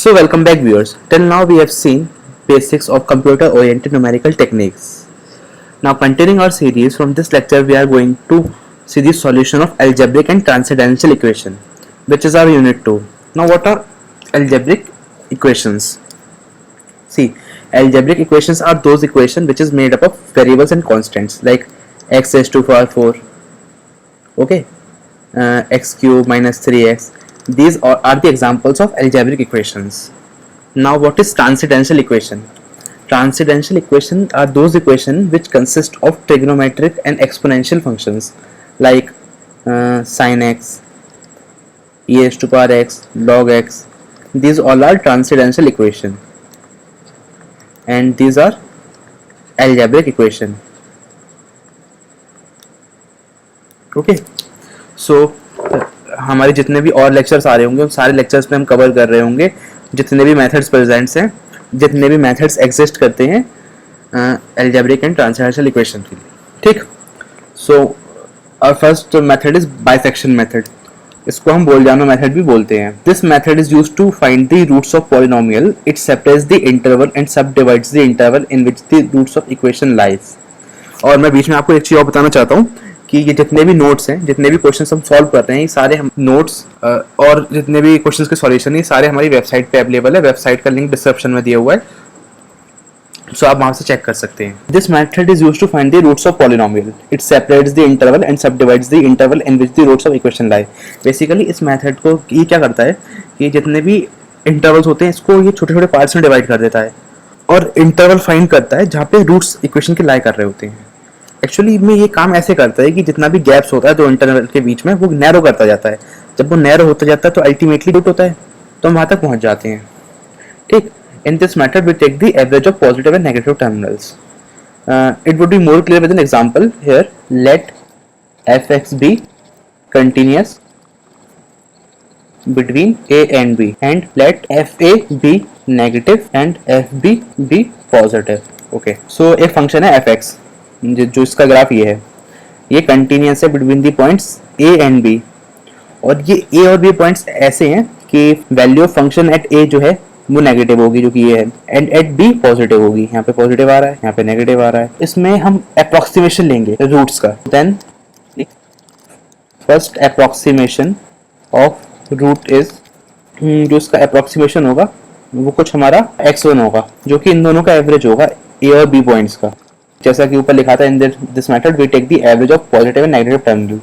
So welcome back viewers. Till now we have seen basics of computer oriented numerical techniques. Now continuing our series, from this lecture we are going to see the solution of algebraic and transcendental equation, which is our unit 2. Now what are algebraic equations? See, algebraic equations are those equations which is made up of variables and constants like x raised to power 4, okay, x cube minus 3x. These are the examples of algebraic equations. Now what is transcendental equation? Transcendental equations are those equations which consist of trigonometric and exponential functions like sin x, e raised to power x, log x. These all are transcendental equation and these are algebraic equation. Okay, so हमारे जितने भी और lectures आ रहे होंगे उन सारे lectures में हम कवर कर रहे होंगे जितने भी मेथड्स प्रेजेंट्स हैं, जितने भी मेथड्स एग्जिस्ट करते हैं अलजेब्रिक एंड ट्रांसेंडेंटल इक्वेशन के लिए. ठीक, so our first method is bisection method. इसको हम बोलजानो मेथड भी बोलते हैं. This method is used to find the roots of polynomial. It separates the interval and subdivides the interval in which the roots of equation lies. और मैं बीच में आपको एक चीज और बताना चाहता हूँ कि ये जितने भी नोट्स हैं, जितने भी क्वेश्चंस हम सॉल्व कर रहे हैं, ये सारे हम नोट्स और जितने भी क्वेश्चंस के सॉल्यूशन है सारे हमारी वेबसाइट पे अवेलेबल है. वेबसाइट का लिंक डिस्क्रिप्शन में दिया हुआ है, सो आप वहां से चेक कर सकते हैं. This method is used to find the roots of polynomial. It separates the interval and subdivides the interval in which the roots of equation lie. Basically इस मेथड को ये क्या करता है कि जितने भी इंटरवल्स होते हैं इसको ये छोटे छोटे पार्ट्स में डिवाइड कर देता है और इंटरवल फाइंड करता है जहाँ पे रूट्स इक्वेशन के लाई कर रहे होते हैं. एक्चुअली में ये काम ऐसे करता है कि जितना भी गैप्स होता है दो इंटरवल के बीच में वो नैरो करता जाता है. जब वो नैरो होता जाता है तो अल्टीमेटली रूट होता है, तो हम वहां तक पहुंच जाते हैं. ठीक, in this method we take the average of positive and negative terminals. It would be more clear with an example here. Let fx be continuous between a and b and let fa be negative and fb be positive. Okay, so एक function है fx जो इसका graph ये है, ये continuous है between the points a and b. और ये a और b पॉइंट्स ऐसे हैं कि value of function at a जो है वो नेगेटिव होगी जो कि ये है, एंड एट b पॉजिटिव होगी. यहाँ पे पॉजिटिव आ रहा है, यहाँ पे नेगेटिव आ रहा है. इसमें हम अप्रोक्सीमेशन लेंगे रूट्स का. Then first approximation of root is, जो इसका अप्रोक्सीमेशन होगा वो कुछ हमारा x1 होगा जो कि इन दोनों का एवरेज होगा a और b पॉइंट्स का. जैसा कि ऊपर लिखा था in this method we take the average of positive and negative terminal.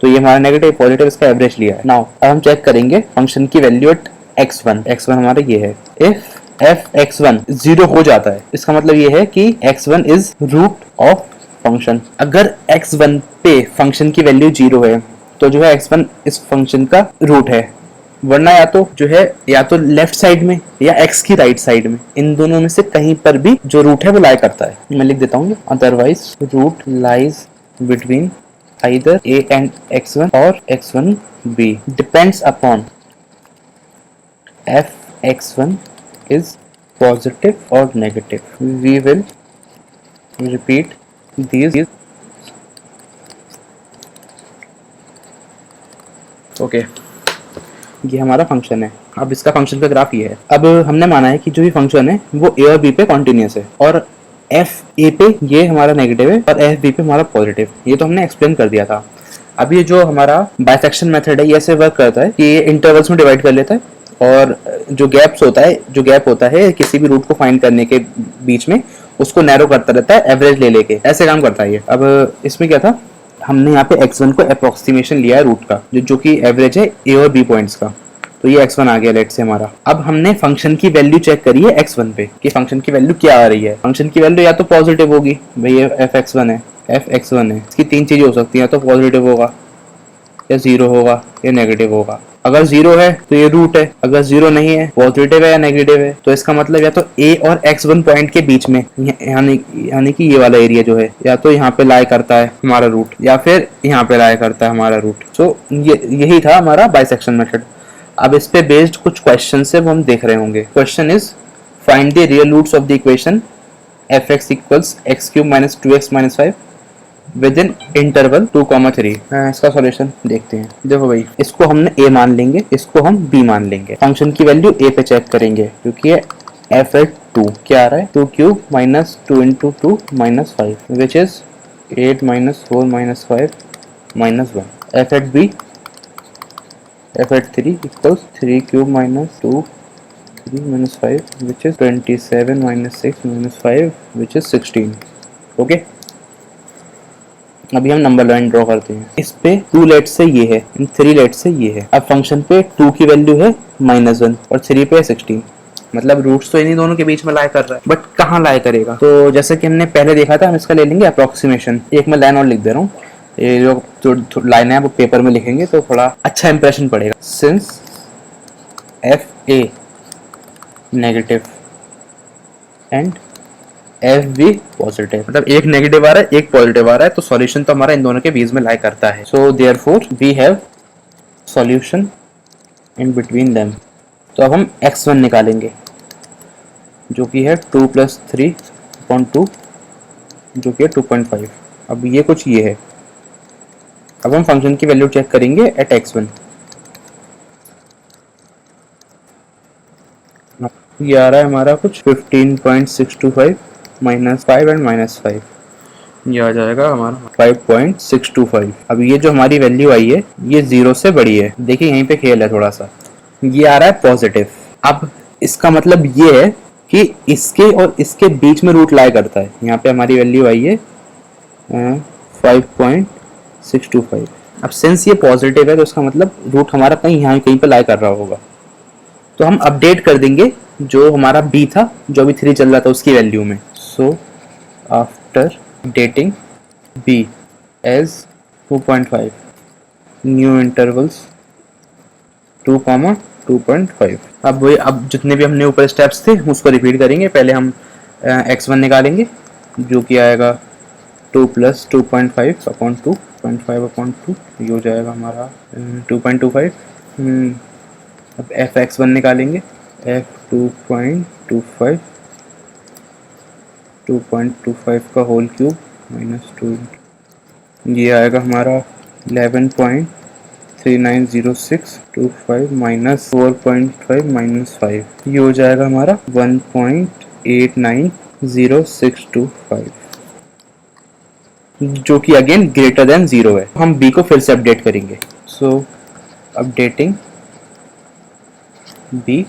तो ये हमारा नेगेटिव पॉजिटिव इसका एवरेज लिया है. नाउ अब हम चेक करेंगे फंक्शन की वैल्यू एट x1. x1 हमारा ये है. इफ f(x1) 0 हो जाता है इसका मतलब ये है कि x1 is root of function. अगर x1 पे फंक्शन की वैल्यू 0 है तो जो है x1 इस फंक्शन का रूट है, वरना या तो जो है या तो लेफ्ट साइड में या x की राइट साइड में, इन दोनों में से कहीं पर भी जो रूट है वो लाई करता है. मैं लिख देता हूँ, otherwise root lies between either a and x1 और x1 b depends upon f(x1) is positive or negative. We will repeat these. Okay, ये हमारा फंक्शन है. अब इसका फंक्शन का ग्राफ ये है. अब हमने माना है कि जो भी फंक्शन है वो a और b पे कॉन्टिन्यूस है और f a पे ये हमारा नेगेटिव है और f b पे हमारा पॉजिटिव. ये तो हमने एक्सप्लेन कर दिया था. अब ये जो हमारा बाइसेक्शन मेथड है ये ऐसे वर्क करता है कि ये इंटरवल्स में डिवाइड कर लेता है और जो गैप होता है किसी भी रूट को फाइंड करने के बीच में उसको नैरो करता रहता है एवरेज ले लेके. ऐसे काम करता है ये. अब इसमें क्या था, हमने यहाँ पे x1 को अप्रोक्सीमेशन लिया है रूट का जो कि एवरेज है a और b पॉइंट्स का. तो ये x1 आ गया लेट से हमारा. अब हमने फंक्शन की वैल्यू चेक करी है x1 पे कि फंक्शन की वैल्यू क्या आ रही है. फंक्शन की वैल्यू या तो पॉजिटिव होगी, भाई ये f(x1) है. इसकी तीन चीजें हो सकती हैं, या तो पॉजिटिव होगा या 0 होगा या नेगेटिव होगा. अगर 0 है तो ये रूट है, अगर 0 नहीं है पॉजिटिव है या नेगेटिव है तो इसका मतलब या तो a और x1 पॉइंट के बीच में यानी कि ये वाला एरिया जो है या तो यहाँ पे लाई करता है हमारा रूट या फिर यहाँ पे लाई करता है हमारा रूट. सो यही था हमारा बाइसेक्शन मेथड. अब इस पे बेस्ड कुछ क्वेश्चन से वो हम देख रहे होंगे. Question is find the real roots of the equation fx equals x³ - 2x - 5 with in interval 2,3। इसका सॉल्यूशन देखते हैं। देखो भाई, इसको हमने a मान लेंगे, इसको हम b मान लेंगे। फंक्शन की वैल्यू a पे चेक करेंगे क्योंकि ये f एट 2 क्या आ रहा है, 2 cube minus 2 into 2 minus 5 which is 8 minus 4 minus 5 minus 1। f at b, f at 3 equals 3 cube minus 2 3 minus 5 which is 27 minus 6 minus 5 which is 16। Okay, अभी हम नंबर लाइन ड्रॉ करते हैं। इस पे 2 लेट से ये है, 3 लेट से ये है। अब फंक्शन पे 2 की वैल्यू है -1 और 3 पे 16, मतलब रूट्स तो इन्हीं दोनों के बीच में लाई कर रहा है, बट कहाँ लाई करेगा? तो जैसे कि हमने पहले देखा था, हम इसका ले लेंगे अप्रोक्सीमेशन। एक मैं लाइन और लिख दे रहा हूँ, ये जो लाइन है वो पेपर में लिखेंगे तो थोड़ा अच्छा इंप्रेशन पड़ेगा। Since F A negative and F B positive, मतलब एक नेगेटिव आ रहा है एक पॉजिटिव आ रहा है, तो सॉल्यूशन तो हमारा इन दोनों के बीच में लाई करता है। So therefore we have solution in between them. तो अब हम x1 निकालेंगे जो कि है 2 प्लस 3/2 जो कि है 2.5। अब ये कुछ ये है। अब हम फंक्शन की वैल्यू चेक करेंगे एट x1। ये आ रहा है हमारा कुछ 15.625 माइनस 5 एंड माइनस 5, ये आ जाएगा हमारा 5.625। अब ये जो हमारी वैल्यू आई है ये 0 से बड़ी है। देखिए यहीं पे खेल है थोड़ा सा, ये आ रहा है पॉजिटिव। अब इसका मतलब ये है कि इसके और इसके बीच में रूट लाई करता है। यहाँ पे हमारी वैल्यू आई है 5.625। अब सिंस ये पॉजिटिव है तो इसका मतलब रूट हमारा कहीं यहाँ कहीं पे लाई कर रहा होगा। तो हम अपडेट कर देंगे जो हमारा b था, जो अभी 3 चल रहा था, उसकी वैल्यू में। So after dating b as 2.5, new intervals 2,2.5। अब जितने भी हमने ऊपर स्टेप्स थे उसको रिपीट करेंगे। पहले हम x1 निकालेंगे जो कि आएगा 2 प्लस 2.5 अपॉन 2.5 अपॉन 2, ये हो जाएगा हमारा 2.25। अब एफ x1 निकालेंगे, f 2.25 का होल क्यूब माइनस 2, ये आएगा हमारा 11.390625 माइनस 4.5 माइनस 5, ये हो जाएगा हमारा 1.890625 जो कि अगेन ग्रेटर देन 0 है। हम b को फिर से अपडेट करेंगे। So updating b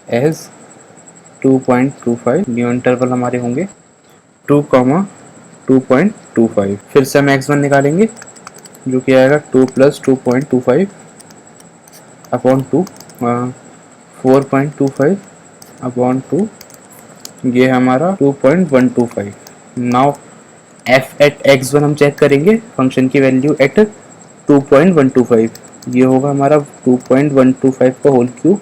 as 2.25, new interval हमारे होंगे 2,2.25। फिर से हम x1 निकालेंगे जो कि आएगा 2 प्लस 2.25 अपॉन 2, 4.25 अपॉन 2, ये हमारा 2.125। नाउ f एट x1 हम चेक करेंगे फंक्शन की वैल्यू एट 2.125, ये होगा हमारा 2.125 का whole cube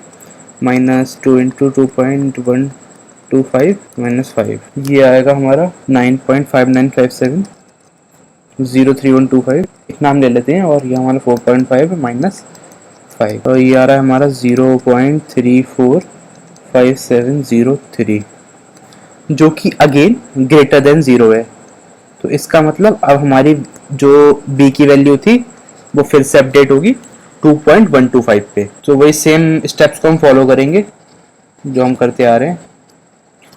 minus 2 into 2.125 minus 5, ये आएगा हमारा 9.5957 03125। इतना हम ले लेते हैं और ये हमारा 4.5 माइनस 5, और ये आ रहा है हमारा 0.345703 जो कि अगेन ग्रेटर देन 0 है। तो इसका मतलब अब हमारी जो b की वैल्यू थी वो फिर से अपडेट होगी 2.125 पे। तो वही सेम स्टेप्स को हम फॉलो करेंगे जो हम करते आ रहे हैं,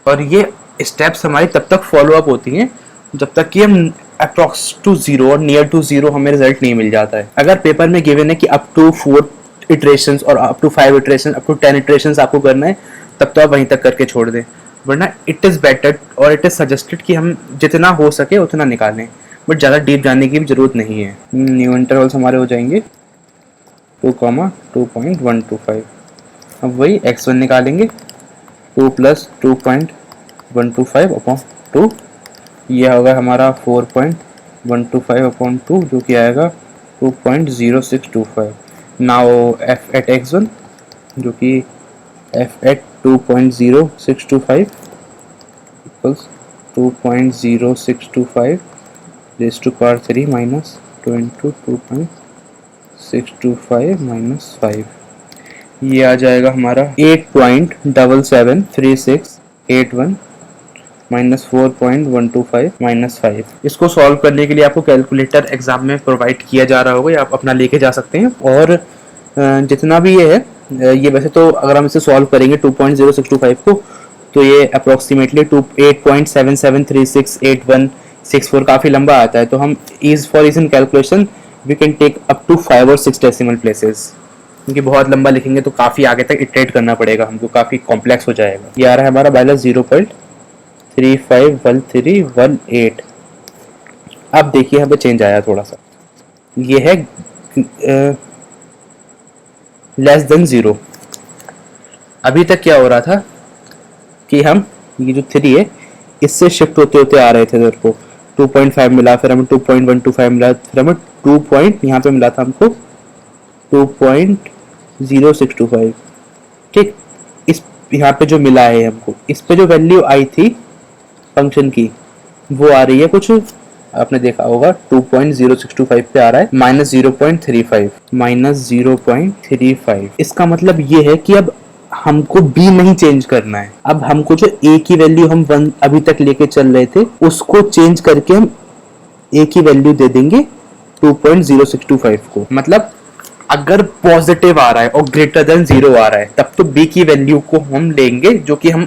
और ये स्टेप्स हमारी तब तक फॉलो अप होती हैं जब तक कि हम अप्रॉक्स टू 0 और नियर टू 0 हमें रिजल्ट नहीं मिल जाता है। अगर पेपर में गिवन है कि अप टू 4 इटरेशंस और up to 5 iteration, up to 10 iterations आपको करना है, तब तो आप वहीं तक करके छोड़ दें, वरना इट इज़ बेटर और इट इज़ सजेस्टेड कि हम जितना हो सके उतना निकालें, बट ज़्यादा डीप जाने की भी ज़रूरत नहीं है। न्यू इंटरवल्स हमारे हो जाएंगे 2,2.125। अब वही x1 निकालेंगे 2 प्लस 2.125 अपॉन 2, ये होगा हमारा 4.125 अपॉन 2 जो कि आएगा 2.0625। नाउ f एट x1 जो कि f at 2.0625 equals 2.0625 raise to power 3 minus 2 into 2.625 minus 5, ये आ जाएगा हमारा 8.773681 -4.125 -5। इसको सॉल्व करने के लिए आपको कैलकुलेटर एग्जाम में प्रोवाइड किया जा रहा होगा या आप अपना लेके जा सकते हैं। और जितना भी ये है, ये वैसे तो अगर हम इसे सॉल्व करेंगे 2.0625 को, तो ये अप्रोक्सीमेटली 8.77368164 काफ़ी लंबा आता है। तो हम is in calculation we can take up to 5 और 6 डेसिमल प्लेसेस, क्योंकि बहुत लंबा लिखेंगे तो काफ़ी आगे तक इटरेट करना पड़ेगा हमको, काफ़ी कॉम्प्लेक्स हो जाएगा। ये आ रहा है हमारा माइनस 0.351318। अब देखिए यहाँ पे चेंज आया थोड़ा सा, ये है लेस देन 0। अभी तक क्या हो रहा था कि हम ये जो 3 है इससे शिफ्ट होते होते आ रहे थे इधर को, 2.5 मिला, फिर हमें 2.125 मिला, फिर हमें 2 पॉइंट यहाँ पे मिला था हमको 2.0625। ठीक, इस यहाँ पे जो मिला है हमको, इस पे जो वैल्यू आई थी फंक्शन की वो आ रही है कुछ, आपने देखा होगा 2.0625 पे आ रहा है -0.35 -0.35। इसका मतलब ये है कि अब हमको b नहीं चेंज करना है, अब हमको जो a की वैल्यू हम 1 अभी तक लेके चल रहे थे उसको चेंज करके हम a की वैल्यू दे देंगे 2.0625 को। मतलब अगर पॉजिटिव आ रहा है और ग्रेटर देन 0 आ रहा है तब तो b की वैल्यू को हम लेंगे, जो कि हम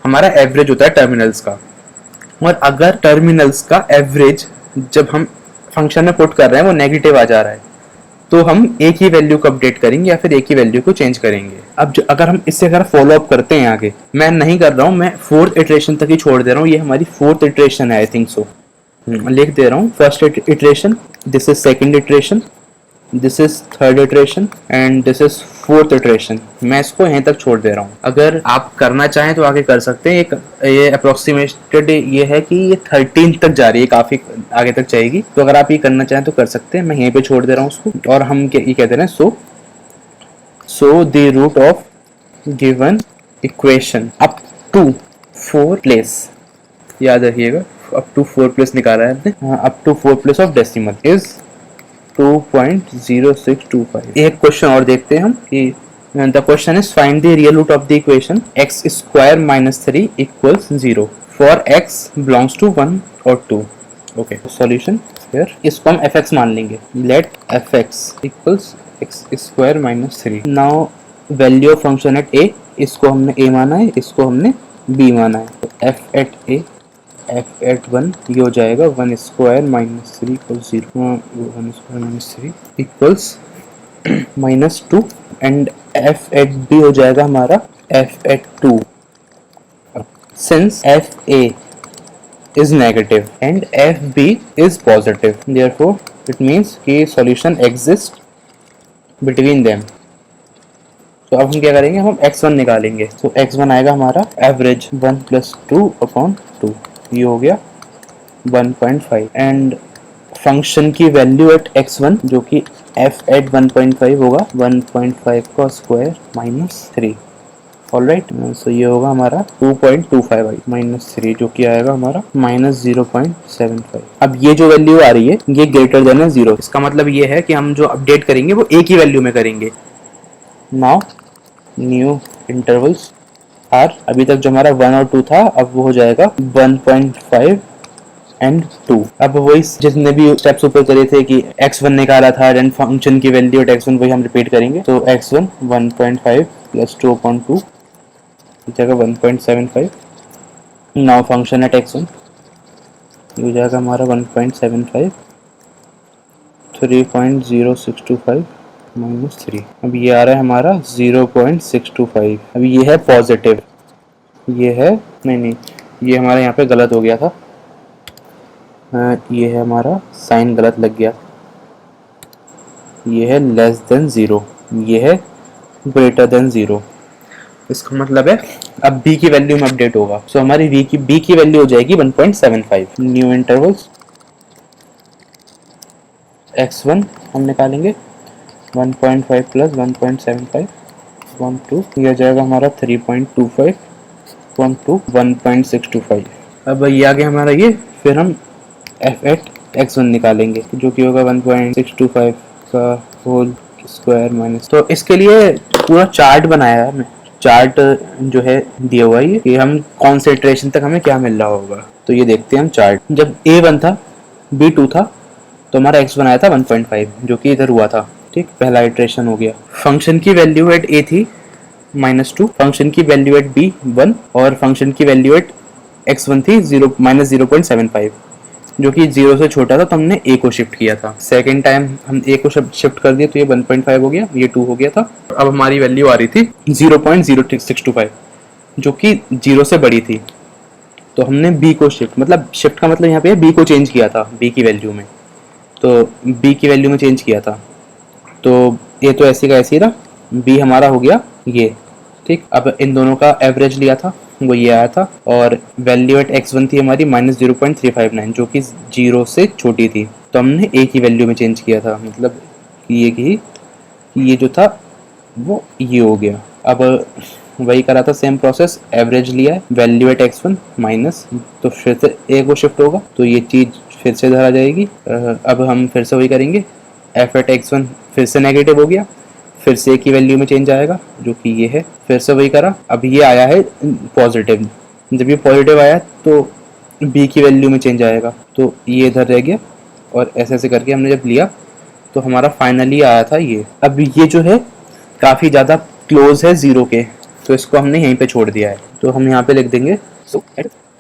हमारा एवरेज होता है टर्मिनल्स का। और अगर टर्मिनल्स का एवरेज जब हम फंक्शन में पुट कर रहे हैं वो नेगेटिव आ जा रहा है, तो हम a की वैल्यू को अपडेट करेंगे या फिर a की वैल्यू को चेंज करेंगे। अब अगर हम इससे अगर फॉलो अप करते हैं आगे, मैं नहीं कर रहा हूँ, मैं 4th इटरेशन तक ही छोड़ दे रहा हूँ, ये हमारी 4th इटरेशन है आई थिंक सो। लिख दे रहा हूँ first iteration, this is second iteration, this is third iteration and this is 4th iteration. मैं इसको यहीं तक छोड़ दे रहा हूँ। अगर आप करना चाहें तो आगे कर सकते हैं। ये अप्रोक्सीमेटेड ये है कि ये 13 तक जा रही है, काफी आगे तक जाएगी, तो अगर आप ये करना चाहें तो कर सकते हैं। मैं यहीं पे छोड़ दे रहा हूँ उसको। और हम ये कहते हैं so the root of given equation up to 4 place, याद रखिएगा अप टू 4 प्लेस निकाला है हमने, up to 4 place of decimal is 2.0625। एक क्वेश्चन और देखते हैं हम कि the question is find the real root of the equation x square minus 3 equals 0 for x belongs to 1 और 2। ओके, सॉल्यूशन हियर, इसको हम fx मान लेंगे। Let fx equals x square minus 3। Now value of function at a, इसको हमने a माना है, इसको हमने b माना है, तो f at a f at 1 ये हो जाएगा 1 square minus 3 equals 0, 1 square minus 3 equals minus 2 and f at b हो जाएगा हमारा f at 2। Since f a is negative and f b is positive, therefore it means कि solution exists between them। तो अब हम क्या करेंगे, हम x1 निकालेंगे। तो x1 आएगा हमारा एवरेज 1 प्लस 2/2, ये हो गया 1.5 एंड फंक्शन की वैल्यू एट x1 जो कि f एट 1.5 होगा 1.5 का स्क्वायर माइनस 3। ऑलराइट, सो ये होगा हमारा 2.25 माइनस 3 जो कि आएगा हमारा माइनस 0.75। अब ये जो वैल्यू आ रही है ये ग्रेटर देन है 0, इसका मतलब ये है कि हम जो अपडेट करेंगे वो a की वैल्यू में करेंगे। नाउ न्यू इंटरवल्स आर, अभी तक जो हमारा 1 और 2 था अब वो हो जाएगा 1.5 एंड 2। अब वही जितने भी स्टेप्स ऊपर करे थे कि x1 निकाला था एंड फंक्शन की वैल्यू एट x1 वही हम रिपीट करेंगे। तो x1 1.5 प्लस 2/2 जाएगा 1.75। नाउ फंक्शन एट x1 हो जाएगा हमारा 1.75 3.0625 माइनस 3। अब ये आ रहा है हमारा 0.625। अब ये है पॉजिटिव, ये है नहीं ये हमारा यहाँ पे गलत हो गया था, ये है हमारा साइन गलत लग गया, ये है लेस देन 0, ये है ग्रेटर देन 0। इसका मतलब है अब b की वैल्यू में अपडेट होगा। सो हमारी b की वैल्यू हो जाएगी 1.75। न्यू इंटरवल्स x1 हम निकालेंगे 1.5 प्लस 1.75 1.2, यह जाएगा हमारा 3.25 1.2 1.625। अब ये आ गया हमारा ये, फिर हम f एट x1 निकालेंगे जो कि होगा 1.625 का होल स्क्वायर माइनस। तो इसके लिए पूरा चार्ट बनाया है मैं, चार्ट जो है दिया हुआ है कि हम कौन से इटरेशन तक हमें क्या मिल रहा होगा। तो ये देखते हैं हम चार्ट। जब A1 था, B2 था, तो हमारा x1 आया था 1.5 जो कि इधर हुआ था। ठीक, पहला इटरेशन हो गया। फंक्शन की वैल्यू एट A थी -2, फंक्शन की वैल्यू एट B 1 और फंक्शन की वैल्यू एट x1 थी -0.75 जो कि 0 से छोटा था, तो हमने A को शिफ्ट किया था। सेकेंड टाइम हम A को शिफ्ट कर दिया तो ये 1.5 हो गया, ये 2 हो गया था। अब हमारी वैल्यू आ रही थी 0.0625 जो कि 0 से बड़ी थी। तो हमने B को शिफ्ट का मतलब यहाँ पे B को चेंज किया था B की वैल्यू में। तो B की वैल्यू में चेंज किया था, तो ये तो ऐसे का ऐसे ही रहा। B हमारा हो गया ये। ठीक, अब इन दोनों का एवरेज लिया था, वो ये आया था, और वैल्यू एट x1 थी हमारी -0.359 जो कि 0 से छोटी थी। तो हमने A की वैल्यू में चेंज किया था, मतलब ये जो था वो ये हो गया। अब वही करा था, सेम प्रोसेस, एवरेज लिया है, वैल्यू एट x1 माइनस, तो फिर से A को शिफ्ट होगा, तो ये चीज़ फिर से इधर आ जाएगी। अब हम फिर से वही करेंगे, f एट x1 फिर से नेगेटिव हो गया, फिर से A की वैल्यू में चेंज आएगा जो कि ये है, फिर से वही करा। अब ये आया है पॉजिटिव, जब ये पॉजिटिव आया तो B की वैल्यू में चेंज आएगा, तो ये इधर रह गया, और ऐसे ऐसे करके हमने जब लिया तो हमारा फाइनली आया था ये। अब ये जो है काफ़ी ज़्यादा क्लोज है 0 के, तो इसको हमने यहीं पे छोड़ दिया है, तो हम यहाँ पे लिख देंगे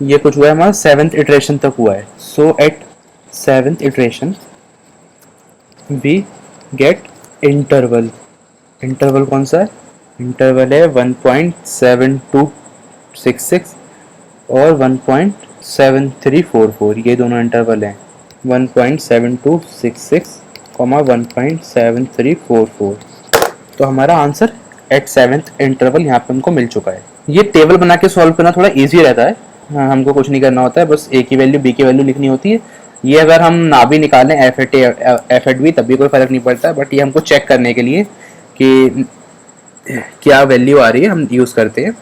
ये कुछ हुआ है हमारा 7th इटरेशन तक हुआ है। So at 7th iteration we get interval. Interval कौन सा है? इंटरवल है 1.7266 और 1.7344, ये दोनों इंटरवल हैं, 1.7266, 1.7344। तो हमारा आंसर एट 7th इंटरवल यहाँ पे हमको मिल चुका है। ये टेबल बना के सॉल्व करना थोड़ा इजी रहता है, हमको कुछ नहीं करना होता है, बस A की वैल्यू B की वैल्यू लिखनी होती है। ये अगर हम ना भी निकालें एफ एट बी तब भी कोई फ़र्क नहीं पड़ता, बट ये हमको चेक करने के लिए कि क्या वैल्यू आ रही है हम यूज़ करते हैं।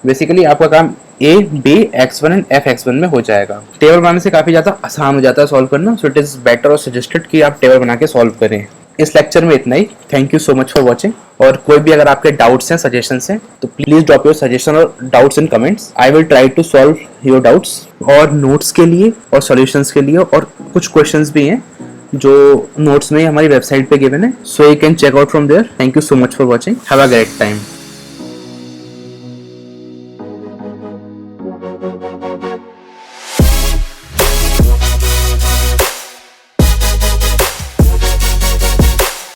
बेसिकली आपका काम A, B, x1 and f x1 में हो जाएगा। टेबल बनाने से काफ़ी ज़्यादा आसान हो जाता है सॉल्व करना, सो इट इज़ बेटर और सजेस्टेड कि आप टेबल बना के सॉल्व करें। इस लेक्चर में इतना ही। Thank you so much for watching. और कोई भी अगर आपके डाउट्स हैं, सजेशंस हैं, तो प्लीज़ ड्रॉप योर सजेशन और doubts in comments. I will try to solve your doubts. और नोट्स के लिए और सॉल्यूशंस के लिए और कुछ क्वेश्चंस भी हैं जो नोट्स में हमारी वेबसाइट पे गिवन है, so you can check out from there. Thank you so much for watching. Have a great time.